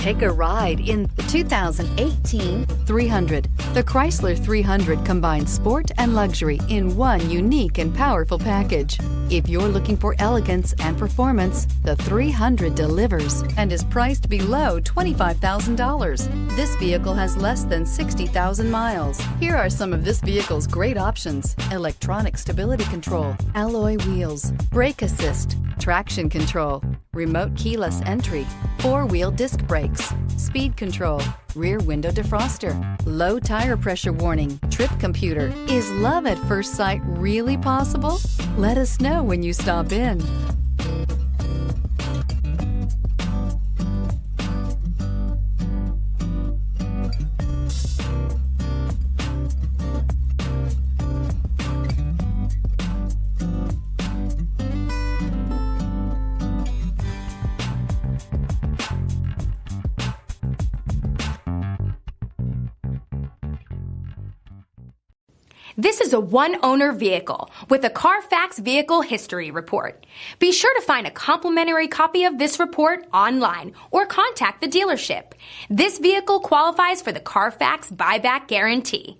Take a ride in the 2018 300. The Chrysler 300 combines sport and luxury in one unique and powerful package. If you're looking for elegance and performance, the 300 delivers and is priced below $25,000. This vehicle has less than 60,000 miles. Here are some of this vehicle's great options: electronic stability control, alloy wheels, brake assist, traction control, remote keyless entry, four-wheel disc brakes, speed control, rear window defroster, low tire pressure warning, trip computer. Is love at first sight really possible? Let us know when you stop in. This is a one-owner vehicle with a Carfax Vehicle History Report. Be sure to find a complimentary copy of this report online or contact the dealership. This vehicle qualifies for the Carfax Buyback Guarantee.